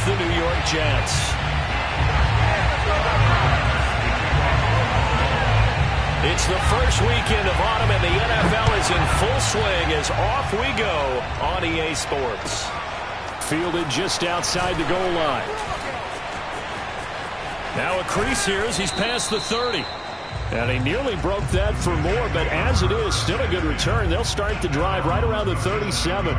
the New York Jets. It's the first weekend of autumn, and the NFL is in full swing as off we go on EA Sports. Fielded just outside the goal line. Now a crease here as he's past the 30. And he nearly broke that for more, but as it is, still a good return. They'll start the drive right around the 37.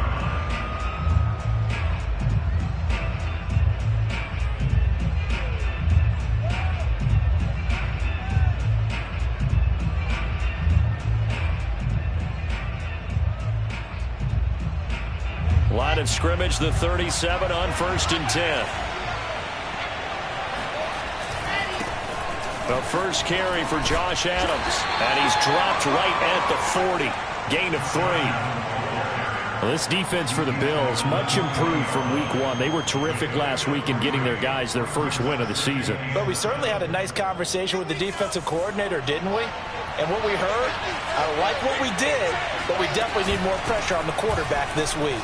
Line of scrimmage, the 37 on 1st and 10. The first carry for Josh Adams, and he's dropped right at the 40. Gain of 3. Well, this defense for the Bills, much improved from week 1. They were terrific last week in getting their guys their first win of the season. But we certainly had a nice conversation with the defensive coordinator, didn't we? And what we heard, I like what we did, but we definitely need more pressure on the quarterback this week.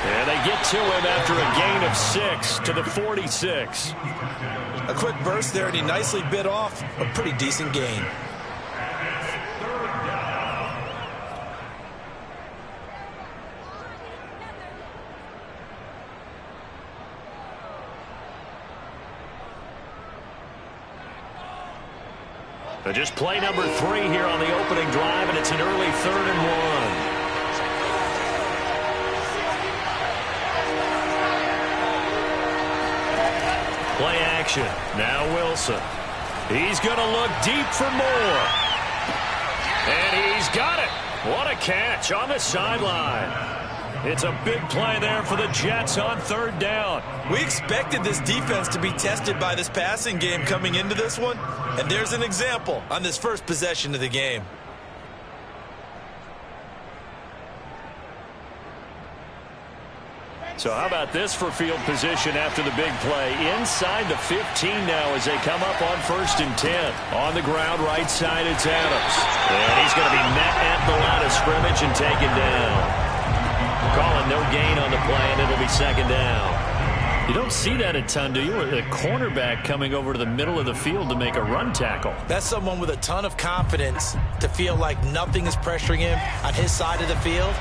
And they get to him after a gain of 6 to the 46. A quick burst there, and he nicely bit off a pretty decent gain. But just play number 3 here on the opening drive, and it's an early 3rd and 1. Play action. Now Wilson. He's going to look deep for more. And he's got it. What a catch on the sideline. It's a big play there for the Jets on 3rd down. We expected this defense to be tested by this passing game coming into this one. And there's an example on this first possession of the game. So how about this for field position after the big play? Inside the 15 now as they come up on 1st and 10. On the ground, right side, it's Adams. And he's going to be met at the line of scrimmage and taken down. Calling no gain on the play, and it'll be 2nd down. You don't see that a ton, do you? A cornerback coming over to the middle of the field to make a run tackle. That's someone with a ton of confidence to feel like nothing is pressuring him on his side of the field.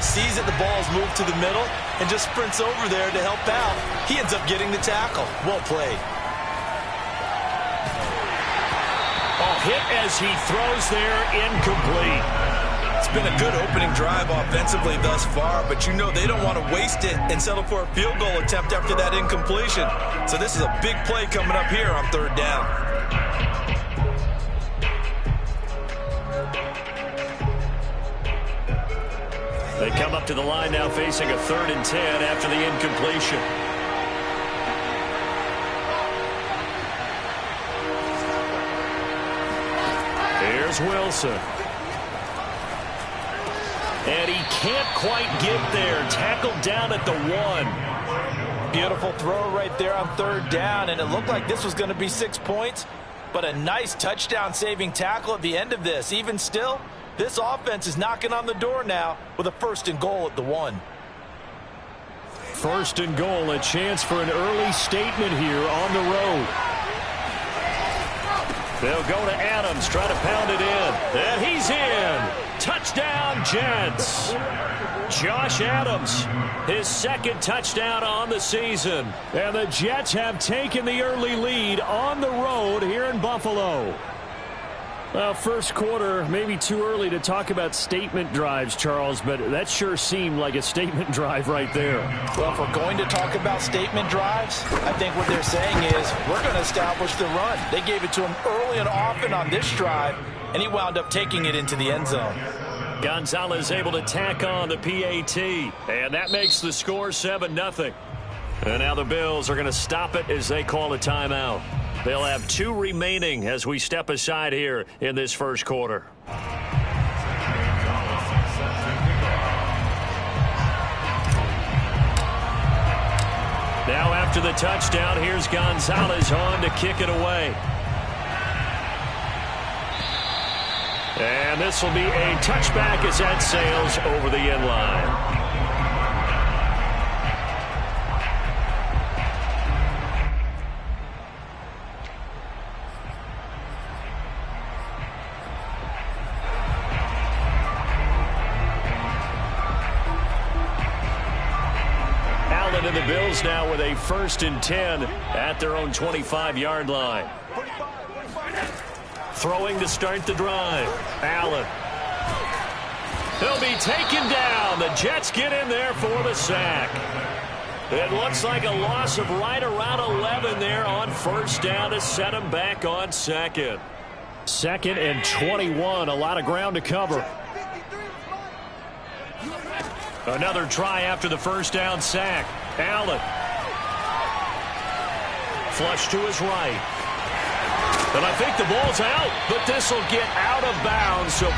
Sees that the ball's moved to the middle and just sprints over there to help out. He ends up getting the tackle. Well played. Oh, hit as he throws there, incomplete. It's been a good opening drive offensively thus far, but you know they don't want to waste it and settle for a field goal attempt after that incompletion. So this is a big play coming up here on 3rd down. They come up to the line now facing a 3rd and 10 after the incompletion. Here's Wilson. And he can't quite get there. Tackled down at the 1. Beautiful throw right there on 3rd down, and it looked like this was going to be 6 points, but a nice touchdown-saving tackle at the end of this. Even still, this offense is knocking on the door now with a 1st and goal at the 1. 1st and goal, a chance for an early statement here on the road. They'll go to Adams, try to pound it in. And he's in. Touchdown, Jets. Josh Adams, his 2nd touchdown on the season. And the Jets have taken the early lead on the road here in Buffalo. Well, first quarter, maybe too early to talk about statement drives, Charles, but that sure seemed like a statement drive right there. Well, if we're going to talk about statement drives, I think what they're saying is we're going to establish the run. They gave it to him early and often on this drive, and he wound up taking it into the end zone. Gonzalez able to tack on the PAT, and that makes the score 7-0. And now the Bills are going to stop it as they call a timeout. They'll have 2 remaining as we step aside here in this first quarter. Now after the touchdown, here's Gonzalez on to kick it away. And this will be a touchback as that sails over the end line. the Bills now with a 1st and 10 at their own 25-yard line. Throwing to start the drive. Allen. He'll be taken down. The Jets get in there for the sack. It looks like a loss of right around 11 there on 1st down to set him back on 2nd. 2nd and 21. A lot of ground to cover. Another try after the 1st down sack. Allen. Flush to his right. And I think the ball's out, but this will get out of bounds. So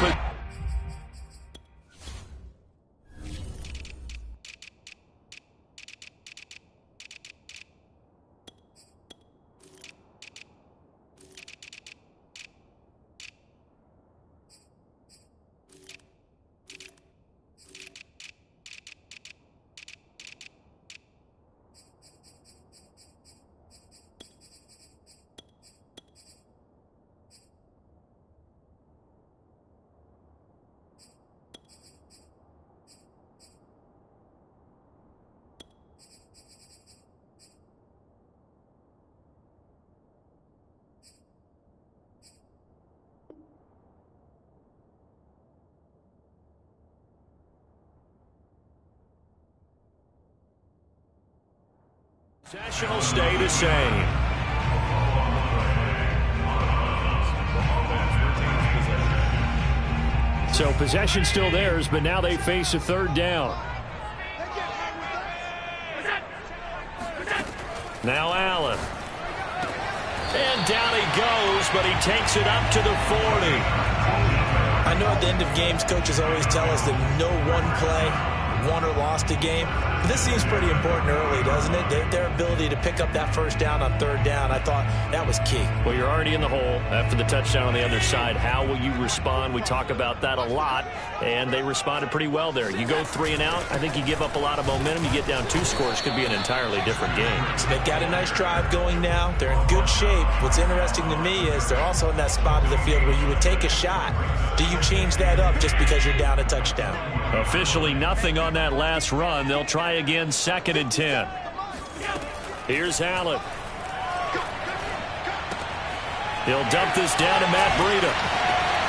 possession will stay the same. So possession still theirs, but now they face a 3rd down. Now Allen. And down he goes, but he takes it up to the 40. I know at the end of games, coaches always tell us that no one play won or lost a game. But this seems pretty important early, doesn't it? Their ability to pick up that 1st down on 3rd down, I thought that was key. Well, you're already in the hole after the touchdown on the other side. How will you respond? We talk about that a lot, and they responded pretty well there. You go 3 and out, I think you give up a lot of momentum. You get down 2 scores, could be an entirely different game. So they've got a nice drive going now. They're in good shape. What's interesting to me is they're also in that spot of the field where you would take a shot. Do you change that up just because you're down a touchdown? Officially nothing on that last run. They'll try again, 2nd and 10. Here's Allen. He'll dump this down to Matt Breida.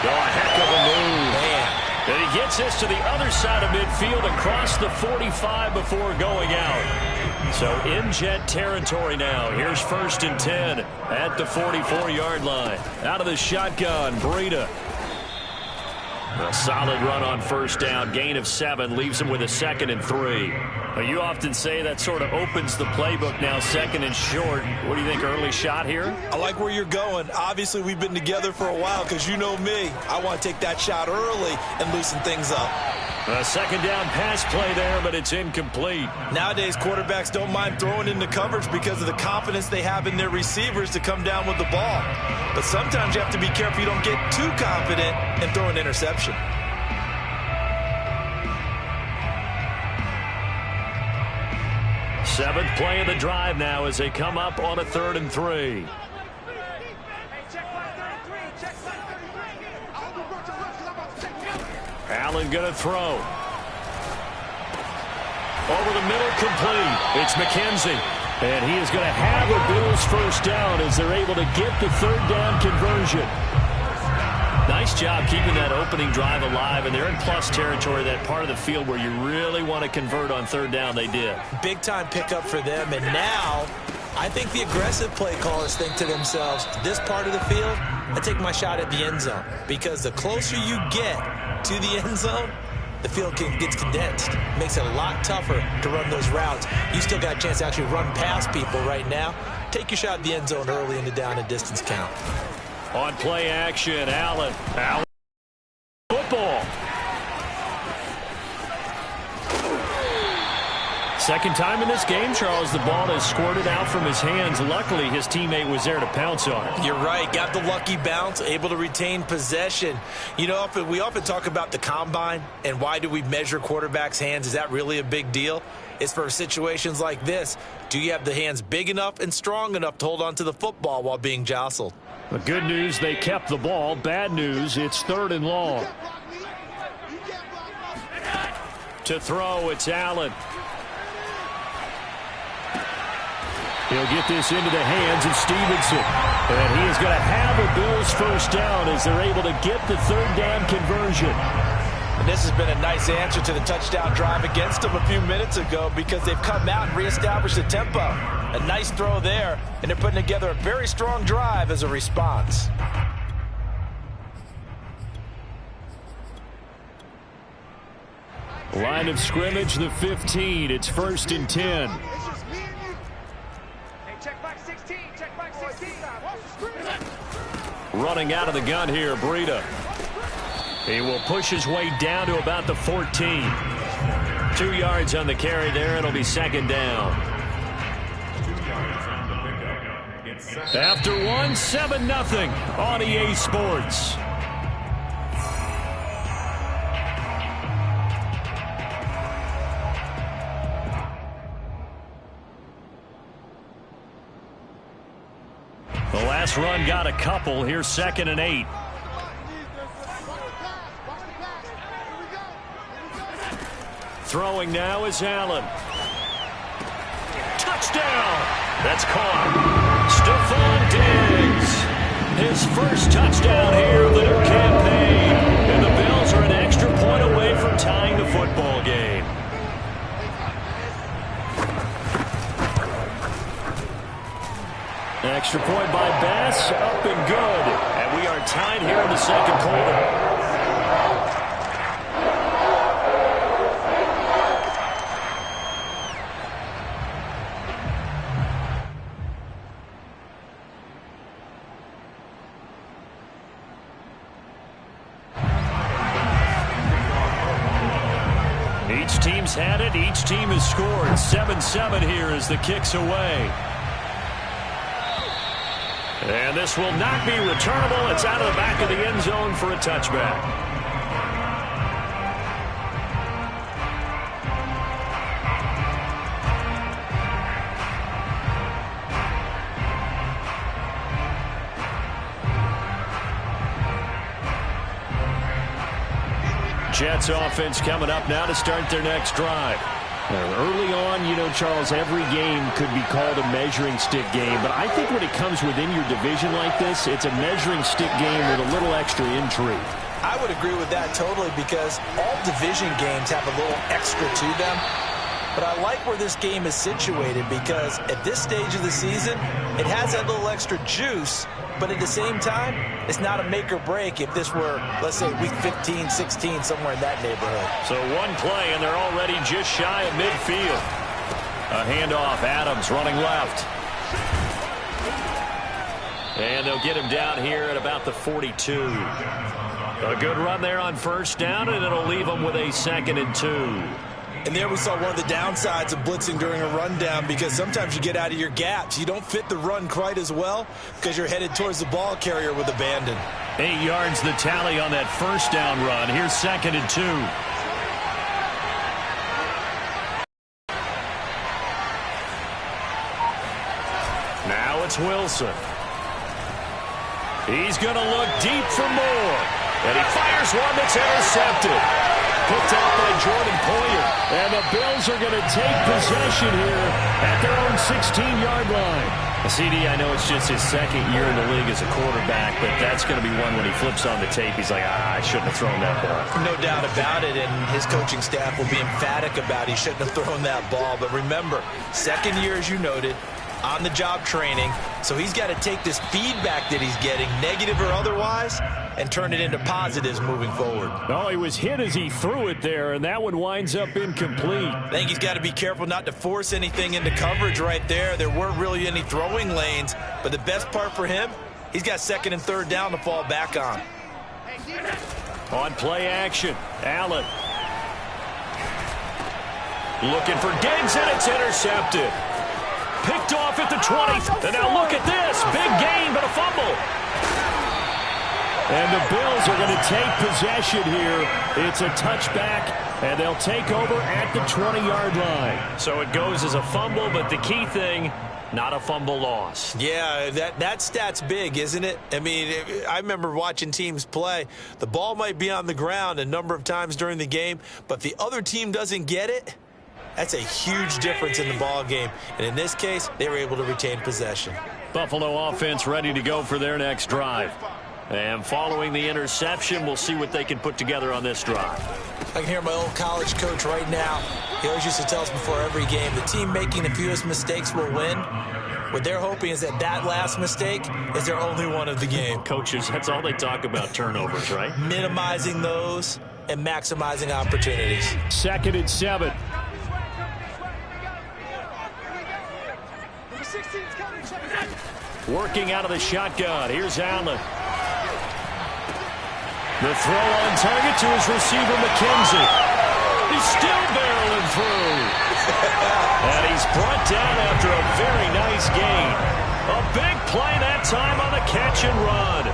Oh, a heck of a move. Man. And he gets this to the other side of midfield across the 45 before going out. So in Jet territory now. Here's 1st and 10 at the 44-yard line. Out of the shotgun, Breida. A solid run on 1st down. Gain of 7 leaves him with a 2nd and 3. Well, you often say that sort of opens the playbook now, 2nd and short. What do you think, early shot here? I like where you're going. Obviously, we've been together for a while because you know me. I want to take that shot early and loosen things up. A 2nd down pass play there, but it's incomplete. Nowadays, quarterbacks don't mind throwing into coverage because of the confidence they have in their receivers to come down with the ball. But sometimes you have to be careful you don't get too confident and throw an interception. Seventh play of the drive now as they come up on a 3rd and 3. Allen going to throw. Over the middle, complete. It's McKenzie. And he is going to have the Bills 1st down as they're able to get the 3rd down conversion. Nice job keeping that opening drive alive, and they're in plus territory, that part of the field where you really want to convert on 3rd down. They did. Big time pickup for them, and now I think the aggressive play callers think to themselves, this part of the field, I take my shot at the end zone, because the closer you get to the end zone, the field gets condensed. Makes it a lot tougher to run those routes. You still got a chance to actually run past people right now. Take your shot at the end zone early in the down and distance count. On play action, Allen. Football. Second time in this game, Charles, the ball has squirted out from his hands. Luckily, his teammate was there to pounce on it. You're right. Got the lucky bounce, able to retain possession. You know, we often talk about the combine and why do we measure quarterbacks' hands. Is that really a big deal? It's for situations like this. Do you have the hands big enough and strong enough to hold on to the football while being jostled? The good news, they kept the ball. Bad news, it's 3rd and long. To throw, it's Allen. He'll get this into the hands of Stevenson. And he is going to have a Bills first down as they're able to get the third down conversion. And this has been a nice answer to the touchdown drive against them a few minutes ago because they've come out and reestablished the tempo. A nice throw there, and they're putting together a very strong drive as a response. Line of scrimmage, the 15. It's 1st and 10. Running out of the gun here, Breida. He will push his way down to about the 14. 2 yards on the carry there. It'll be 2nd down. After one, 7-0 on EA Sports. The last run got a couple. Here's 2nd and 8. Throwing now is Allen. Touchdown! That's caught. Stephon Diggs. His first touchdown here of the new campaign. And the Bills are an extra point away from tying the football game. Extra point by Bass, up and good. And we are tied here in the 2nd quarter. Each team's had it. Each team has scored. 7-7 here as the kick's away. And this will not be returnable. It's out of the back of the end zone for a touchback. Jets offense coming up now to start their next drive. Early on, you know, Charles, every game could be called a measuring stick game. But I think when it comes within your division like this, it's a measuring stick game with a little extra intrigue. I would agree with that totally because all division games have a little extra to them. But I like where this game is situated because at this stage of the season, it has that little extra juice. But at the same time, it's not a make or break if this were, let's say, week 15, 16, somewhere in that neighborhood. So one play, and they're already just shy of midfield. A handoff, Adams running left. And they'll get him down here at about the 42. A good run there on first down, and it'll leave them with a 2nd and 2. And there we saw one of the downsides of blitzing during a rundown because sometimes you get out of your gaps. You don't fit the run quite as well because you're headed towards the ball carrier with abandon. 8 yards the tally on that first down run. Here's 2nd and 2. Now it's Wilson. He's going to look deep for more. And he fires one that's intercepted. Picked off by Jordan Poyer. And the Bills are going to take possession here at their own 16-yard line. CD, I know it's just his 2nd year in the league as a quarterback, but that's going to be one when he flips on the tape. He's like, I shouldn't have thrown that ball. No doubt about it, and his coaching staff will be emphatic about he shouldn't have thrown that ball. But remember, 2nd year, as you noted, on-the-job training. So he's got to take this feedback that he's getting, negative or otherwise, and turn it into positives moving forward. No, he was hit as he threw it there, and that one winds up incomplete. I think he's got to be careful not to force anything into coverage right there. There weren't really any throwing lanes, but the best part for him, he's got 2nd and 3rd down to fall back on. On play action, Allen. Looking for Diggs, and it's intercepted. Picked off at the 20. And now look at this. Big gain, but a fumble. And the Bills are going to take possession here. It's a touchback, and they'll take over at the 20-yard line. So it goes as a fumble, but the key thing, not a fumble loss. Yeah, that stat's big, isn't it? I mean, I remember watching teams play. The ball might be on the ground a number of times during the game, but if the other team doesn't get it, That's a huge difference in the ball game. And in this case, they were able to retain possession. Buffalo offense ready to go for their next drive. And following the interception, we'll see what they can put together on this drive. I can hear my old college coach right now. He always used to tell us before every game, the team making the fewest mistakes will win. What they're hoping is that last mistake is their only one of the game. Coaches, that's all they talk about, turnovers, right? Minimizing those and maximizing opportunities. 2nd and 7. Working out of the shotgun. Here's Allen. The throw on target to his receiver, McKenzie. He's still barreling through. And he's brought down after a very nice gain. A big play that time on the catch and run.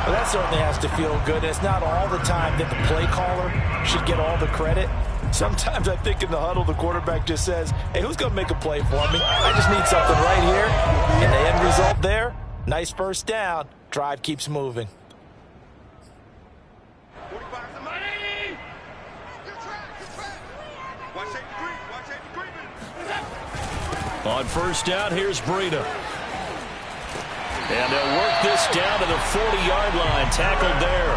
Well, that certainly has to feel good. It's not all the time that the play caller should get all the credit. Sometimes I think in the huddle, the quarterback just says, hey, who's going to make a play for me? I just need something right here. And the end result there, nice first down. Drive keeps moving. On first down, here's Breida. And they'll work this down to the 40-yard line. Tackled there.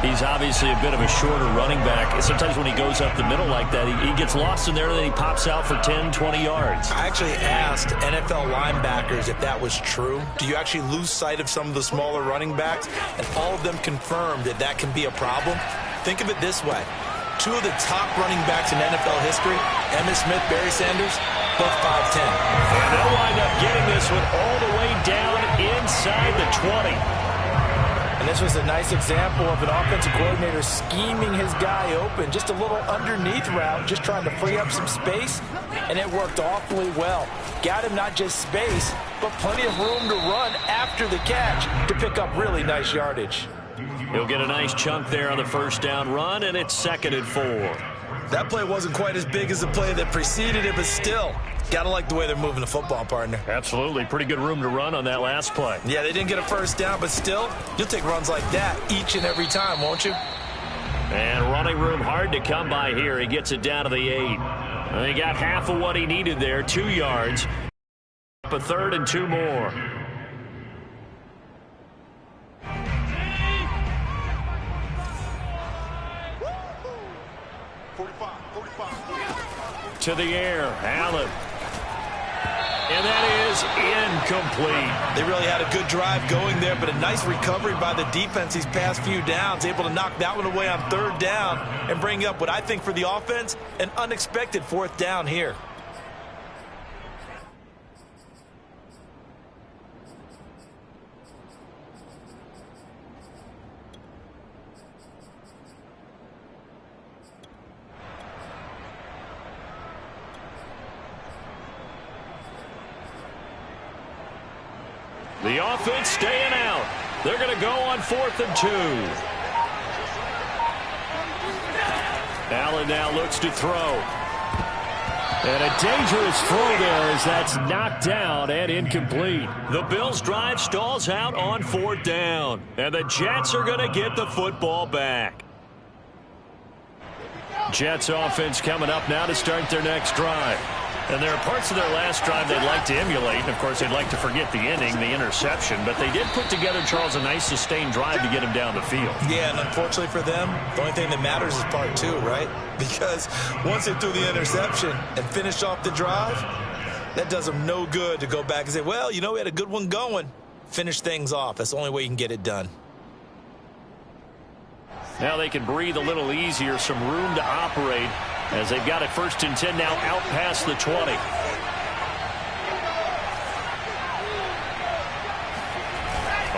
He's obviously a bit of a shorter running back. Sometimes when he goes up the middle like that, he gets lost in there, and then he pops out for 10, 20 yards. I actually asked NFL linebackers if that was true. Do you actually lose sight of some of the smaller running backs? And all of them confirmed that that can be a problem. Think of it this way. 2 of the top running backs in NFL history, Emmitt Smith, Barry Sanders, both 5'10". And they'll wind up getting this one all the way down inside the 20. And this was a nice example of an offensive coordinator scheming his guy open. Just a little underneath route, just trying to free up some space, and it worked awfully well. Got him not just space, but plenty of room to run after the catch to pick up really nice yardage. He'll get a nice chunk there on the first down run, and it's 2nd and 4. That play wasn't quite as big as the play that preceded it, but still, gotta like the way they're moving the football, partner. Absolutely. Pretty good room to run on that last play. Yeah, they didn't get a first down, but still, you'll take runs like that each and every time, won't you? And running room hard to come by here. He gets it down to the 8. And he got half of what he needed there, 2 yards. Up a 3rd and 2 more. To the air, Allen. And that is incomplete. They really had a good drive going there, but a nice recovery by the defense these past few downs, able to knock that one away on 3rd down and bring up what I think for the offense, an unexpected 4th down here. The offense staying out. They're going to go on 4th and 2. Allen now looks to throw. And a dangerous throw there as that's knocked down and incomplete. The Bills' drive stalls out on 4th down. And the Jets are going to get the football back. Jets offense coming up now to start their next drive. And there are parts of their last drive they'd like to emulate. And, of course, they'd like to forget the inning, the interception. But they did put together, Charles, a nice sustained drive to get him down the field. Yeah, and unfortunately for them, the only thing that matters is part 2, right? Because once they threw the interception and finished off the drive, that does them no good to go back and say, well, you know, we had a good one going. Finish things off. That's the only way you can get it done. Now they can breathe a little easier, some room to operate as they've got it 1st and 10 now out past the 20.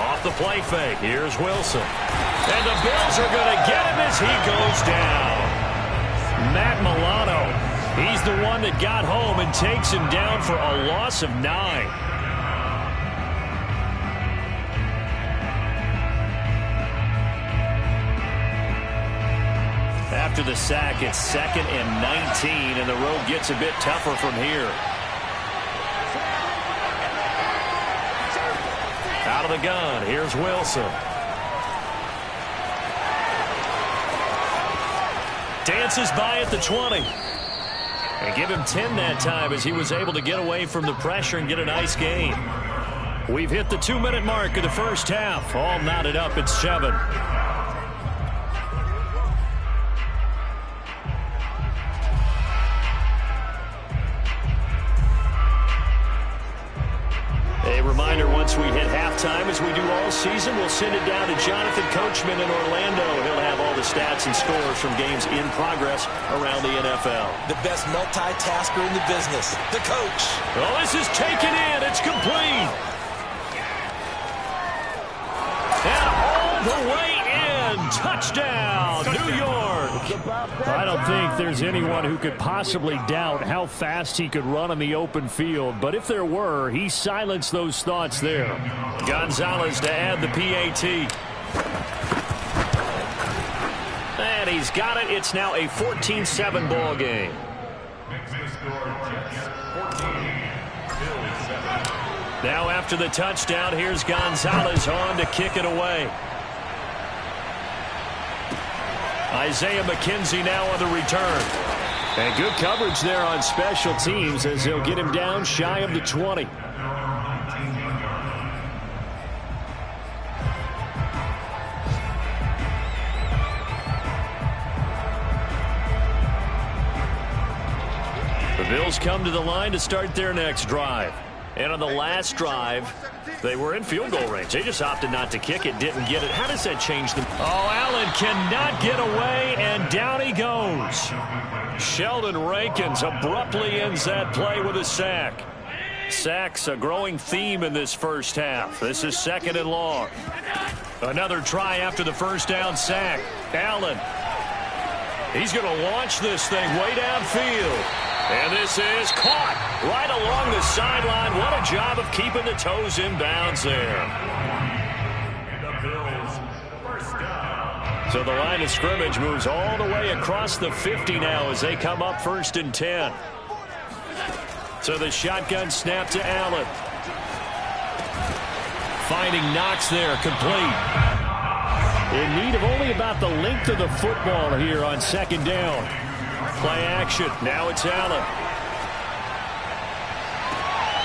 Off the play fake. Here's Wilson. And the Bills are going to get him as he goes down. Matt Milano. He's the one that got home and takes him down for a loss of 9. After the sack, it's 2nd and 19, and the road gets a bit tougher from here. Out of the gun, here's Wilson. Dances by at the 20. And give him 10 that time as he was able to get away from the pressure and get a nice gain. We've hit the 2-minute mark of the first half. All knotted up at 7. A reminder, once we hit halftime, as we do all season, we'll send it down to Jonathan Coachman in Orlando. He'll have all the stats and scores from games in progress around the NFL. The best multitasker in the business, the coach. Well, this is taken in. It's complete. And all the way in. Touchdown, New York. I don't think there's anyone who could possibly doubt how fast he could run on the open field. But if there were, he silenced those thoughts there. Gonzalez to add the PAT. And he's got it. It's now a 14-7 ball game. Now after the touchdown, here's Gonzalez on to kick it away. Isaiah McKenzie now on the return. And good coverage there on special teams as they'll get him down shy of the 20. The Bills come to the line to start their next drive. And on the last drive, they were in field goal range. They just opted not to kick it, didn't get it. How does that change them? Oh, Allen cannot get away, and down he goes. Sheldon Rankins abruptly ends that play with a sack. Sacks a growing theme in this first half. This is 2nd and long. Another try after the first down sack. Allen. He's going to launch this thing way downfield. And this is caught right along the sideline. What a job of keeping the toes in bounds there. So the line of scrimmage moves all the way across the 50 now as they come up 1st and 10. So the shotgun snap to Allen. Finding Knox there, complete. In need of only about the length of the football here on 2nd down. Play action. Now it's Allen.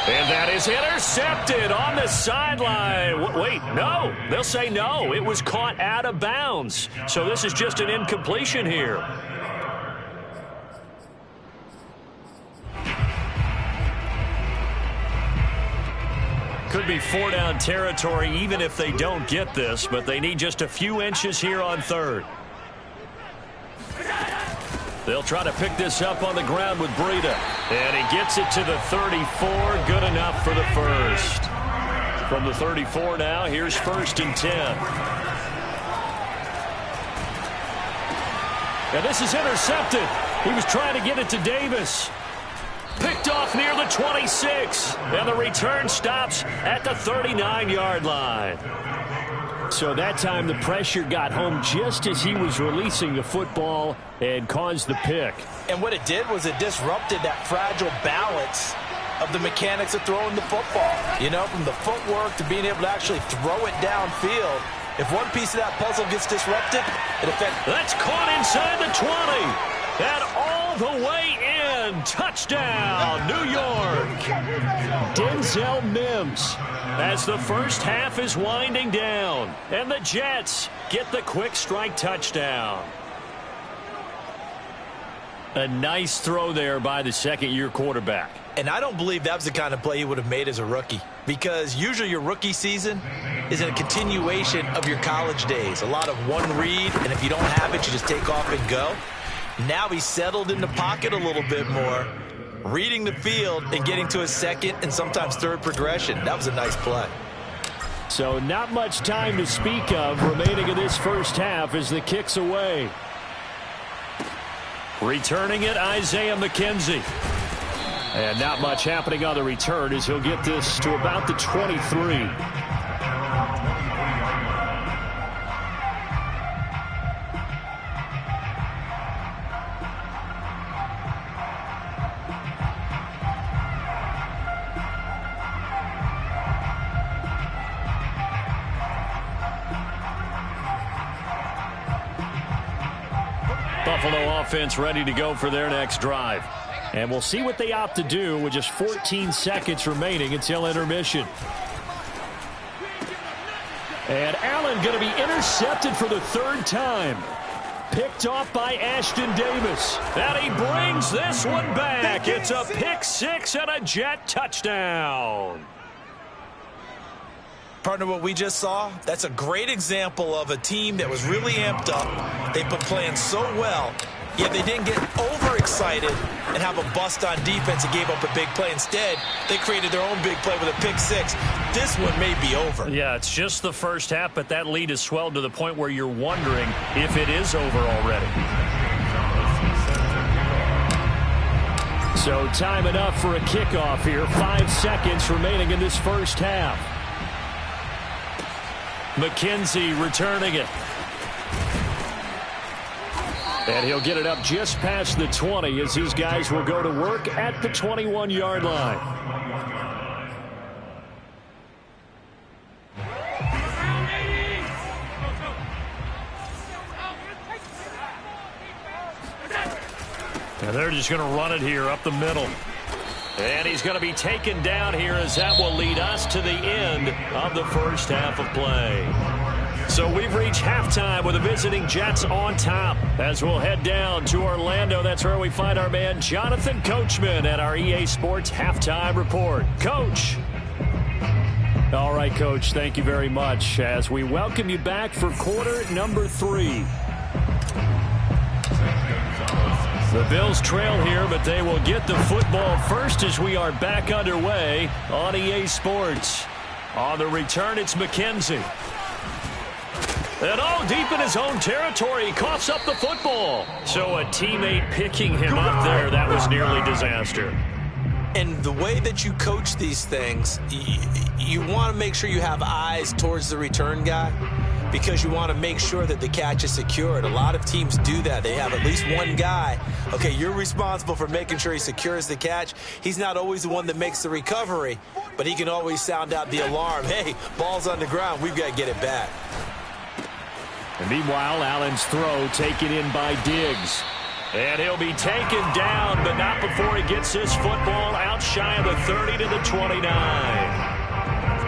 And that is intercepted on the sideline. Wait, no. They'll say no. It was caught out of bounds. So this is just an incompletion here. Could be 4-down territory even if they don't get this, but they need just a few inches here on 3rd. They'll try to pick this up on the ground with Breida. And he gets it to the 34. Good enough for the first. From the 34 now, here's 1st and 10. And this is intercepted. He was trying to get it to Davis. Picked off near the 26. And the return stops at the 39-yard line. So that time the pressure got home just as he was releasing the football and caused the pick. And what it did was it disrupted that fragile balance of the mechanics of throwing the football. You know, from the footwork to being able to actually throw it downfield. If one piece of that puzzle gets disrupted, it affects. That's caught inside the 20. And all the way in. Touchdown, New York. Denzel Mims. As the first half is winding down. And the Jets get the quick strike touchdown. A nice throw there by the second-year quarterback. And I don't believe that was the kind of play he would have made as a rookie. Because usually your rookie season is a continuation of your college days. A lot of one read, and if you don't have it, you just take off and go. Now he's settled in the pocket a little bit more, reading the field and getting to his second and sometimes third progression. That was a nice play. So not much time to speak of remaining in this first half as the kick's away. Returning it, Isaiah McKenzie. And not much happening on the return as he'll get this to about the 23. Buffalo offense ready to go for their next drive. And we'll see what they opt to do with just 14 seconds remaining until intermission. And Allen going to be intercepted for the third time. Picked off by Ashton Davis. And he brings this one back. It's a pick six and a Jet touchdown. Partner, what we just saw, that's a great example of a team that was really amped up. They've been playing so well, yet they didn't get overexcited and have a bust on defense and gave up a big play. Instead, they created their own big play with a pick six. This one may be over. Yeah, it's just the first half, but that lead has swelled to the point where you're wondering if it is over already. So time enough for a kickoff here. 5 seconds remaining in this first half. McKenzie returning it. And he'll get it up just past the 20 as his guys will go to work at the 21-yard line. And they're just going to run it here up the middle. And he's going to be taken down here as that will lead us to the end of the first half of play. So we've reached halftime with the visiting Jets on top. As we'll head down to Orlando, that's where we find our man Jonathan Coachman at our EA Sports Halftime Report. Coach. All right, Coach, thank you very much as we welcome you back for quarter number 3. The Bills trail here, but they will get the football first as we are back underway on EA Sports. On the return, it's McKenzie. And deep in his own territory, he coughs up the football. So a teammate picking him up there, that was nearly disaster. And the way that you coach these things, you want to make sure you have eyes towards the return guy, because you want to make sure that the catch is secured. A lot of teams do that. They have at least one guy. Okay, you're responsible for making sure he secures the catch. He's not always the one that makes the recovery, but he can always sound out the alarm. Hey, ball's on the ground. We've got to get it back. And meanwhile, Allen's throw taken in by Diggs. And he'll be taken down, but not before he gets this football out shy of the 30 to the 29.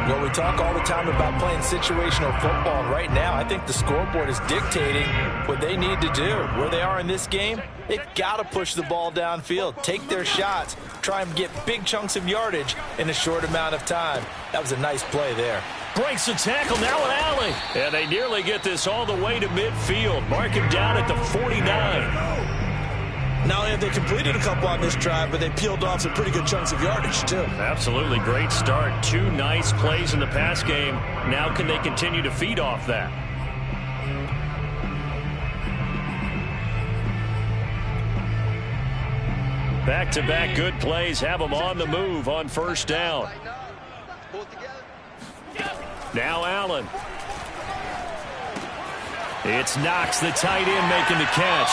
Well, we talk all the time about playing situational football. And right now, I think the scoreboard is dictating what they need to do. Where they are in this game, they've got to push the ball downfield, take their shots, try and get big chunks of yardage in a short amount of time. That was a nice play there. Breaks the tackle, now an alley. And they nearly get this all the way to midfield. Mark him down at the 49. Not only have they completed a couple on this drive, but they peeled off some pretty good chunks of yardage, too. Absolutely great start. 2 nice plays in the pass game. Now can they continue to feed off that? Back-to-back good plays have them on the move on first down. Now Allen. It's Knox, the tight end, making the catch.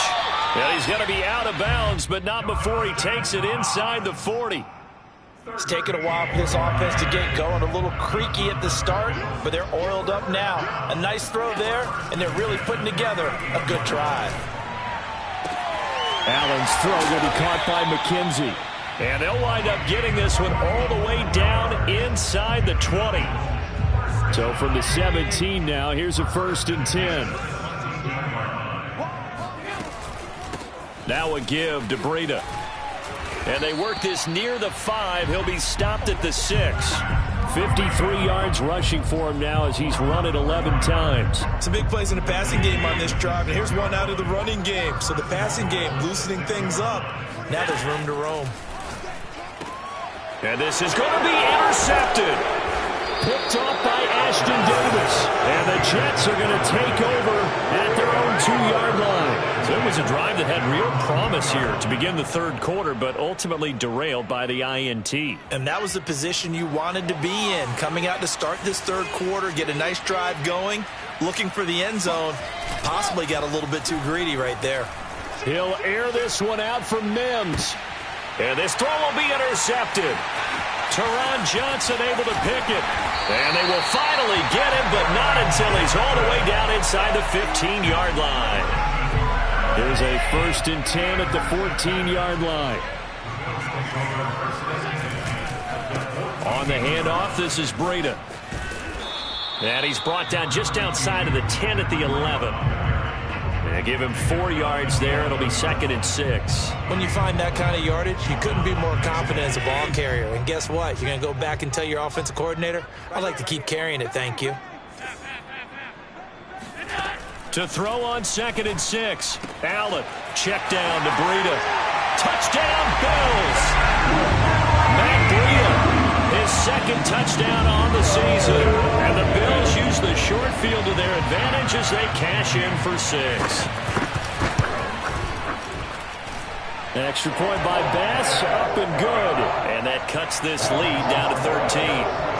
And he's going to be out of bounds, but not before he takes it inside the 40. It's taken a while for this offense to get going. A little creaky at the start, but they're oiled up now. A nice throw there, and they're really putting together a good drive. Allen's throw going to be caught by McKenzie. And they'll wind up getting this one all the way down inside the 20. So from the 17 now, here's a 1st and 10. Now a give to Breida. And they work this near the 5. He'll be stopped at the 6. 53 yards rushing for him now as he's run it 11 times. Some big plays in the passing game on this drive, and here's one out of the running game. So the passing game loosening things up. Now there's room to roam. And this is going to be intercepted. Picked off by Ashton Davis. And the Jets are going to take over at their own 2-yard line. So it was a drive that had real promise here to begin the third quarter, but ultimately derailed by the INT. And that was the position you wanted to be in. Coming out to start this third quarter, get a nice drive going, looking for the end zone. Possibly got a little bit too greedy right there. He'll air this one out from Mims. And this throw will be intercepted. Teron Johnson able to pick it. And they will finally get him, but not until he's all the way down inside the 15-yard line. There's a 1st and 10 at the 14-yard line. On the handoff, this is Breida. And he's brought down just outside of the 10 at the 11. And give him 4 yards there. It'll be 2nd and 6. When you find that kind of yardage, you couldn't be more confident as a ball carrier. And guess what? You're going to go back and tell your offensive coordinator, I'd like to keep carrying it, thank you. To throw on 2nd and 6. Allen, check down to Breida. Touchdown, Bills! Matt Breida, his 2nd touchdown on the season. And the Bills use the short field to their advantage as they cash in for 6. Extra point by Bass, up and good. And that cuts this lead down to 13.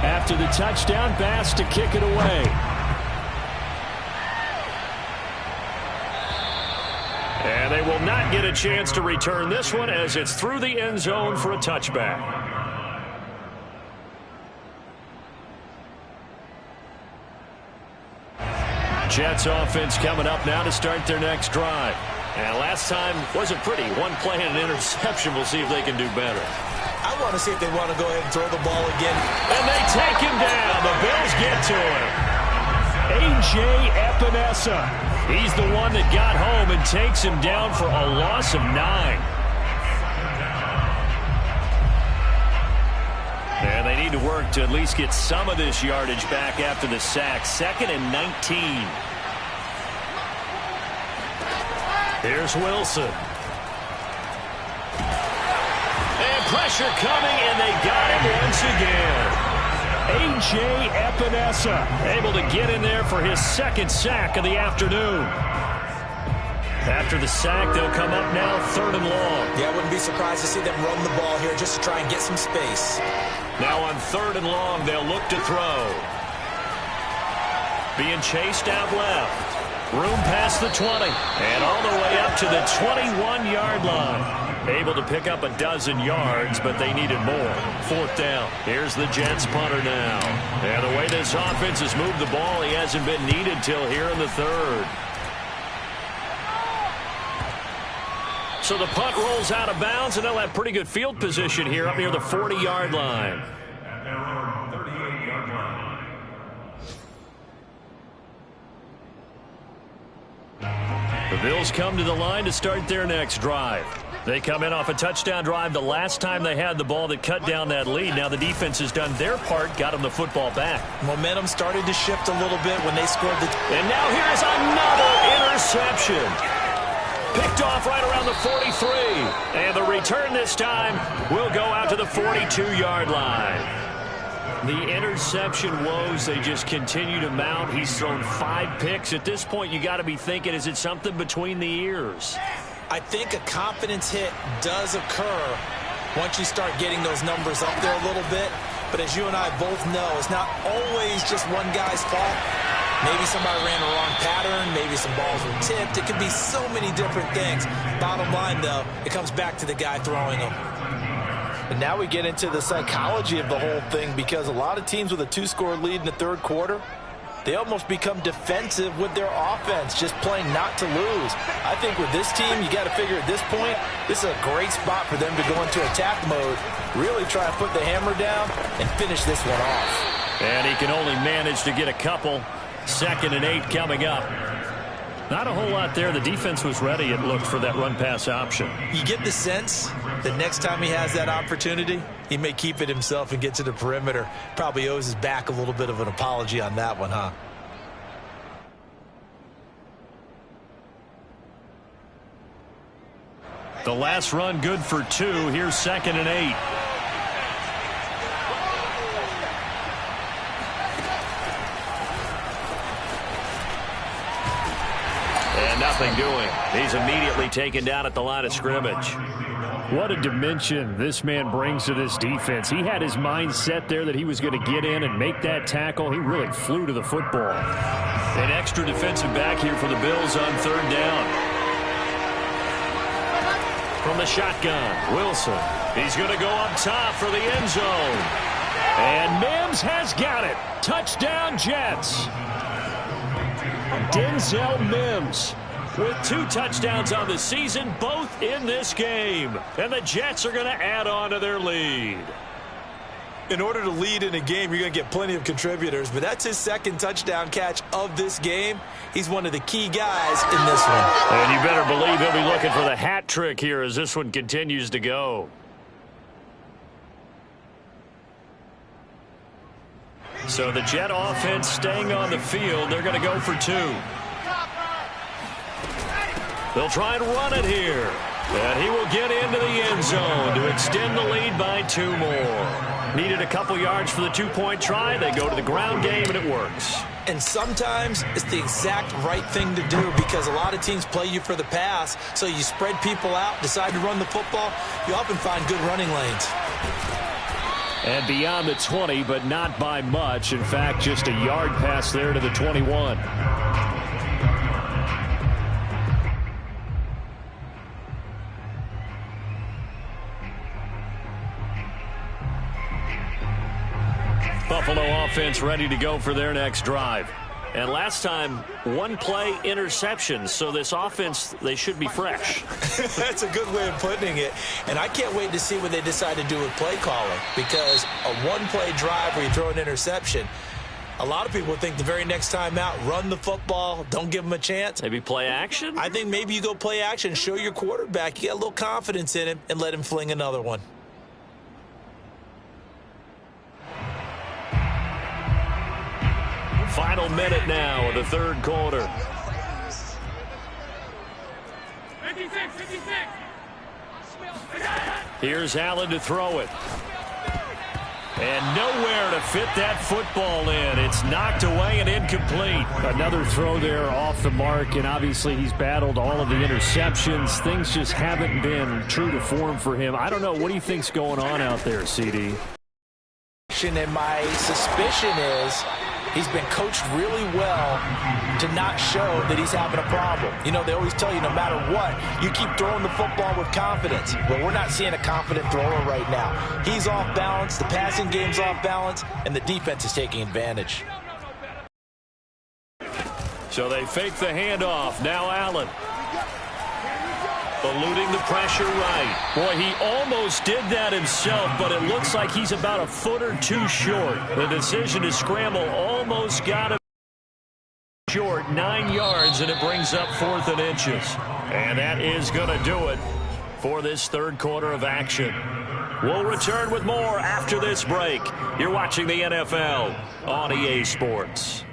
After the touchdown, Bass to kick it away. And they will not get a chance to return this one as it's through the end zone for a touchback. Jets offense coming up now to start their next drive. And last time wasn't pretty. One play and an interception. We'll see if they can do better. I want to see if they want to go ahead and throw the ball again. And they take him down. The Bills get to him. A.J. Epinesa. He's the one that got home and takes him down for a loss of 9. And they need to work to at least get some of this yardage back after the sack. 2nd and 19. Here's Wilson. Pressure coming, and they got him once again. A.J. Epinesa able to get in there for his 2nd sack of the afternoon. After the sack, they'll come up now 3rd and long. Yeah, I wouldn't be surprised to see them run the ball here just to try and get some space. Now on 3rd and long, they'll look to throw. Being chased out left. Room past the 20. And all the way up to the 21-yard line. Able to pick up a dozen yards, but they needed more. 4th down. Here's the Jets punter now. And the way this offense has moved the ball, he hasn't been needed till here in the 3rd. So the punt rolls out of bounds, and they'll have pretty good field position here up near the 40-yard line. The Bills come to the line to start their next drive. They come in off a touchdown drive the last time they had the ball that cut down that lead. Now the defense has done their part, got them the football back. Momentum started to shift a little bit when they scored the... And now here's another interception. Picked off right around the 43. And the return this time will go out to the 42-yard line. The interception woes, they just continue to mount. He's thrown 5 picks. At this point, you got to be thinking, is it something between the ears? I think a confidence hit does occur once you start getting those numbers up there a little bit. But as you and I both know, it's not always just one guy's fault. Maybe somebody ran a wrong pattern. Maybe some balls were tipped. It could be so many different things. Bottom line, though, it comes back to the guy throwing them. And now we get into the psychology of the whole thing, because a lot of teams with a 2-score lead in the 3rd quarter, they almost become defensive with their offense, just playing not to lose. I think with this team, you got to figure at this point, this is a great spot for them to go into attack mode, really try and put the hammer down and finish this one off. And he can only manage to get a couple. 2nd and 8 coming up. Not a whole lot there. The defense was ready, it looked, for that run-pass option. You get the sense that next time he has that opportunity, he may keep it himself and get to the perimeter. Probably owes his back a little bit of an apology on that one, huh? The last run good for 2. Here's 2nd and 8. And nothing doing. He's immediately taken down at the line of scrimmage. What a dimension this man brings to this defense. He had his mind set there that he was going to get in and make that tackle. He really flew to the football. An extra defensive back here for the Bills on 3rd down. From the shotgun, Wilson. He's going to go up top for the end zone. And Mims has got it. Touchdown, Jets. Denzel Mims with 2 touchdowns on the season, both in this game. And the Jets are going to add on to their lead. In order to lead in a game, you're going to get plenty of contributors, but that's his 2nd touchdown catch of this game. He's one of the key guys in this one. And you better believe he'll be looking for the hat trick here as this one continues to go. So the Jet offense staying on the field. They're going to go for 2. They'll try and run it here. And he will get into the end zone to extend the lead by 2 more. Needed a couple yards for the 2-point try. They go to the ground game, and it works. And sometimes it's the exact right thing to do because a lot of teams play you for the pass. So you spread people out, decide to run the football. You often find good running lanes. And beyond the 20, but not by much. In fact, just a yard pass there to the 21. Buffalo offense ready to go for their next drive. And last time, 1-play interception. So this offense, they should be fresh. That's a good way of putting it. And I can't wait to see what they decide to do with play calling. Because a 1-play drive where you throw an interception, a lot of people think the very next time out, run the football, don't give them a chance. Maybe play action? I think maybe you go play action, show your quarterback, you got a little confidence in him, and let him fling another one. Final minute now of the 3rd quarter. 56. Here's Allen to throw it. And nowhere to fit that football in. It's knocked away and incomplete. Another throw there off the mark, and obviously he's battled all of the interceptions. Things just haven't been true to form for him. I don't know. What do you think's going on out there, CD? And my suspicion is he's been coached really well to not show that he's having a problem. You know, they always tell you no matter what, you keep throwing the football with confidence. But we're not seeing a confident thrower right now. He's off balance, the passing game's off balance, and the defense is taking advantage. So they fake the handoff. Now Allen. Eluding the pressure right. Boy, he almost did that himself, but it looks like he's about a foot or 2 short. The decision to scramble almost got him short, 9 yards, and it brings up 4th and inches. And that is going to do it for this 3rd quarter of action. We'll return with more after this break. You're watching the NFL on EA Sports.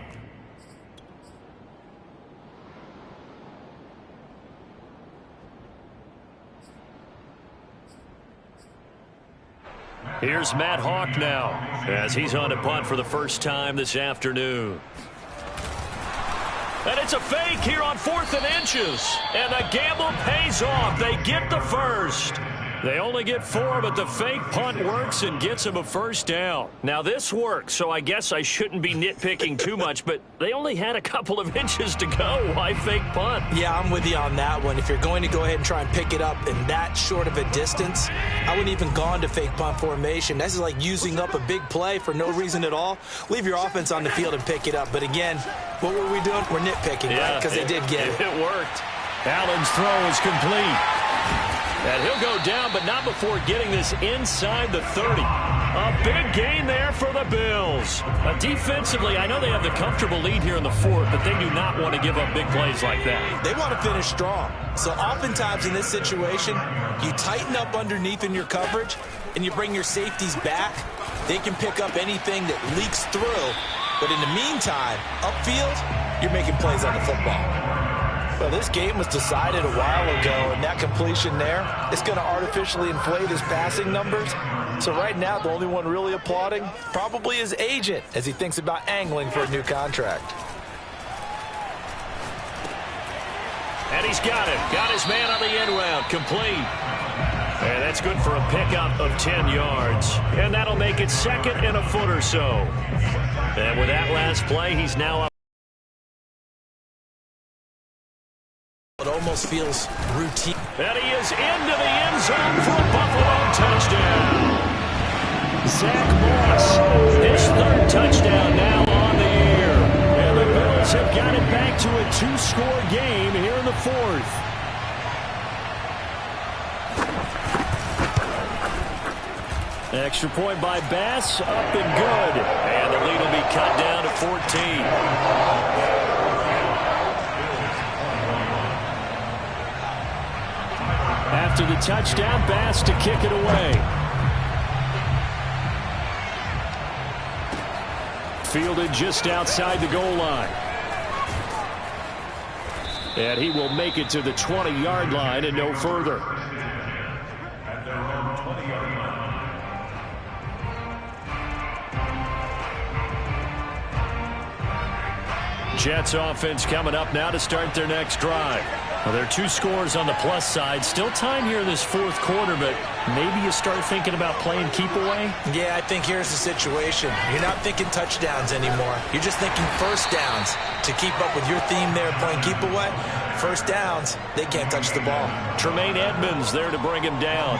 Here's Matt Hawk now as he's on to punt for the first time this afternoon. And it's a fake here on 4th and inches. And the gamble pays off. They get the first. They only get 4, but the fake punt works and gets them a first down. Now, this works, so I guess I shouldn't be nitpicking too much, but they only had a couple of inches to go. Why fake punt? Yeah, I'm with you on that one. If you're going to go ahead and try and pick it up in that short of a distance, I wouldn't even gone to fake punt formation. This is like using up a big play for no reason at all. Leave your offense on the field and pick it up. But again, what were we doing? We're nitpicking, right? Because they did get it. It worked. Allen's throw is complete. And he'll go down, but not before getting this inside the 30. A big gain there for the Bills. Defensively, I know they have the comfortable lead here in the 4th, but they do not want to give up big plays like that. They want to finish strong. So oftentimes in this situation, you tighten up underneath in your coverage, and you bring your safeties back. They can pick up anything that leaks through. But in the meantime, upfield, you're making plays on the football. Well, this game was decided a while ago, and that completion there is going to artificially inflate his passing numbers. So right now, the only one really applauding probably his agent as he thinks about angling for a new contract. And he's got it. Got his man on the end route. Complete. And that's good for a pickup of 10 yards. And that'll make it 2nd and a foot or so. And with that last play, he's now up. It almost feels routine. And he is into the end zone for a Buffalo touchdown. Zach Moss, his 3rd touchdown now on the year. And the Bills Jets have got it back to a two-score game here in the fourth. Extra point by Bass, up and good. And the lead will be cut down to 14. After the touchdown, Bass to kick it away. Fielded just outside the goal line. And he will make it to the 20-yard line and no further. Jets offense coming up now to start their next drive. Well, there are two scores on the plus side. Still time here in this fourth quarter, but maybe you start thinking about playing keep away? Yeah, I think here's the situation. You're not thinking touchdowns anymore. You're just thinking first downs. To keep up with your theme there, playing keep away, first downs, they can't touch the ball. Tremaine Edmonds there to bring him down.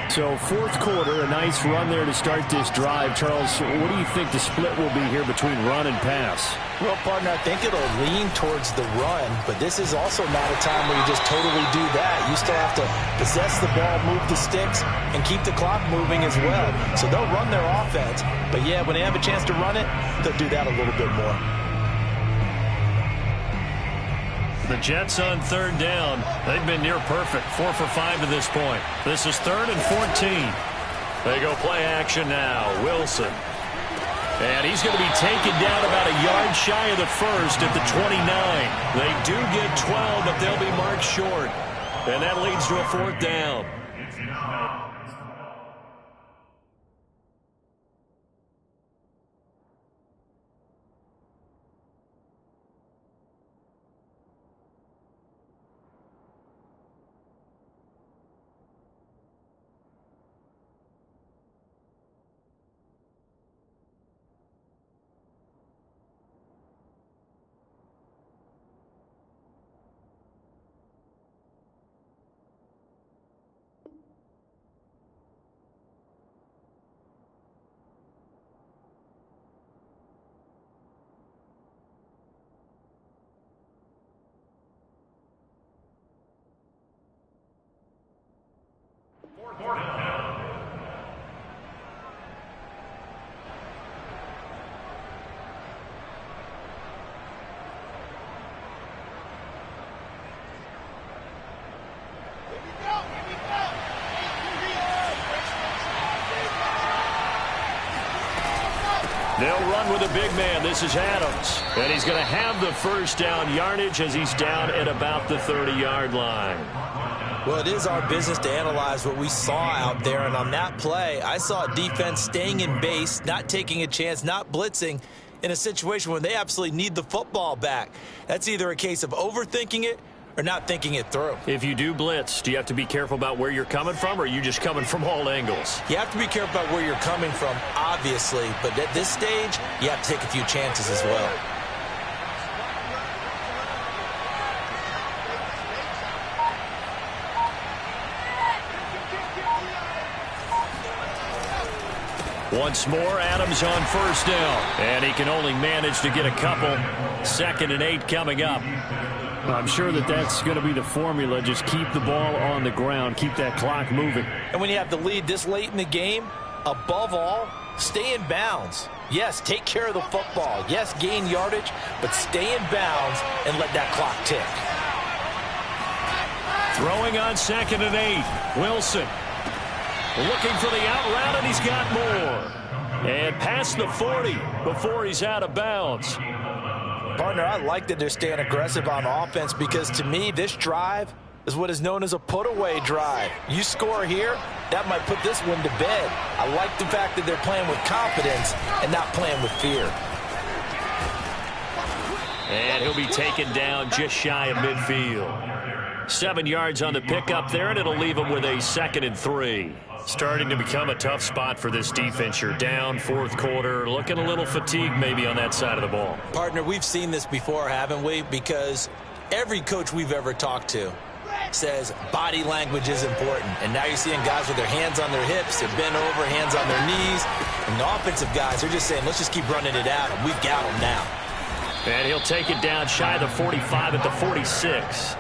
So fourth quarter, a nice run there to start this drive. Charles, what do you think the split will be here between run and pass? Well, partner, I think it'll lean towards the run, but this is also not a time where you just totally do that. You still have to possess the ball, move the sticks, and keep the clock moving as well. So they'll run their offense, but yeah, when they have a chance to run it, they'll do that a little bit more. The Jets on third down. They've been near perfect. 4 for 5 to this point. This is 3rd and 14. They go play action now. Wilson. And he's going to be taken down about a yard shy of the first at the 29. They do get 12, but they'll be marked short. And that leads to a 4th down. They'll run with a big man. This is Adams. And he's going to have the first down yardage as he's down at about the 30-yard line. Well, it is our business to analyze what we saw out there. And on that play, I saw a defense staying in base, not taking a chance, not blitzing in a situation where they absolutely need the football back. That's either a case of overthinking it or not thinking it through. If you do blitz, do you have to be careful about where you're coming from, or are you just coming from all angles? You have to be careful about where you're coming from, obviously, but at this stage, you have to take a few chances as well. Once more, Adams on first down, and he can only manage to get a couple. 2nd and 8 coming up. I'm sure that's going to be the formula. Just keep the ball on the ground. Keep that clock moving. And when you have the lead this late in the game, above all, stay in bounds. Yes, take care of the football. Yes, gain yardage, but stay in bounds and let that clock tick. Throwing on 2nd and 8. Wilson looking for the out route, and he's got more. And past the 40 before he's out of bounds. Partner, I like that they're staying aggressive on offense because, to me, this drive is what is known as a put-away drive. You score here, that might put this one to bed. I like the fact that they're playing with confidence and not playing with fear. And he'll be taken down just shy of midfield. 7 yards on the pickup there, and it'll leave him with a 2nd and 3. Starting to become a tough spot for this defense. You're down, fourth quarter, looking a little fatigued maybe on that side of the ball. Partner, we've seen this before, haven't we? Because every coach we've ever talked to says body language is important. And now you're seeing guys with their hands on their hips, they're bent over, hands on their knees. And the offensive guys, they're just saying, let's just keep running it out, and we've got them now. And he'll take it down shy of the 45 at the 46.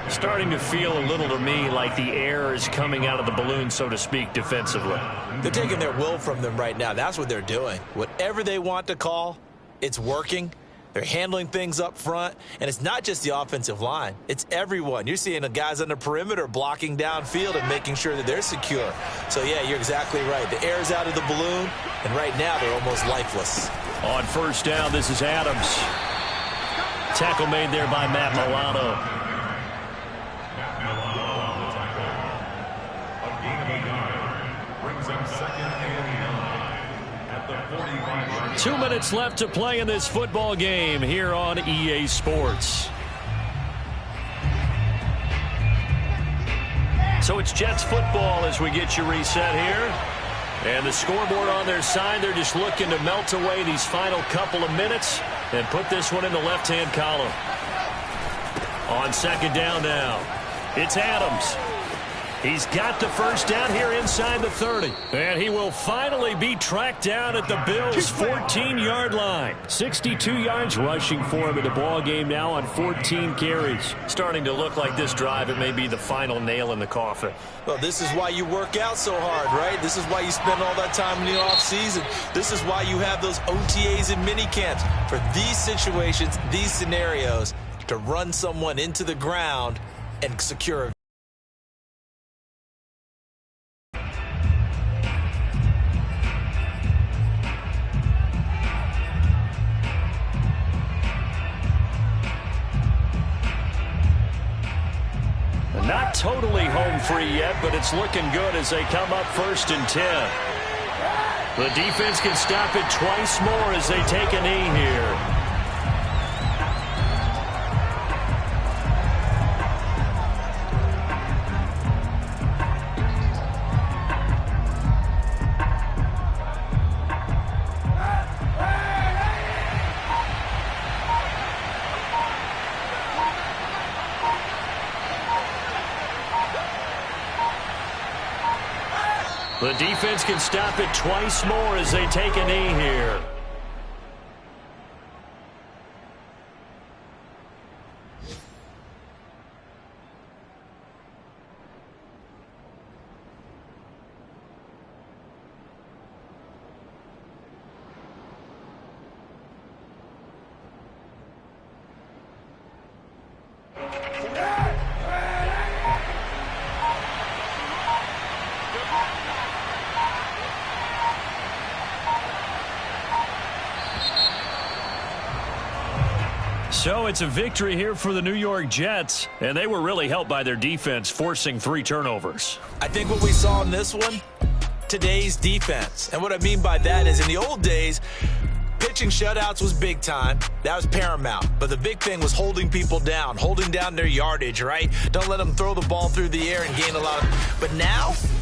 Starting to feel a little to me like the air is coming out of the balloon, so to speak, defensively. They're taking their will from them right now. That's what they're doing. Whatever they want to call, it's working. They're handling things up front, and it's not just the offensive line. It's everyone. You're seeing the guys on the perimeter blocking downfield and making sure that they're secure. So, yeah, you're exactly right. The air's out of the balloon, and right now they're almost lifeless. On first down, this is Adams. Tackle made there by Matt Milano. 2 minutes left to play in this football game here on EA Sports. So it's Jets football as we get you reset here. And the scoreboard on their side, they're just looking to melt away these final couple of minutes and put this one in the left-hand column. On second down now, it's Adams. He's got the first down here inside the 30. And he will finally be tracked down at the Bills' 14-yard line. 62 yards rushing for him in the ball game now on 14 carries. Starting to look like this drive, it may be the final nail in the coffin. Well, this is why you work out so hard, right? This is why you spend all that time in the offseason. This is why you have those OTAs and mini camps. For these situations, these scenarios, to run someone into the ground and secure a Not totally home free yet, but it's looking good as they come up 1st and 10. The defense can stop it twice more as they take a knee here. The defense can stop it twice more as they take a knee here. So it's a victory here for the New York Jets, and they were really helped by their defense, forcing 3 turnovers. I think what we saw in this one, today's defense. And what I mean by that is in the old days, pitching shutouts was big time. That was paramount. But the big thing was holding people down, holding down their yardage, right? Don't let them throw the ball through the air and gain a lot of. But now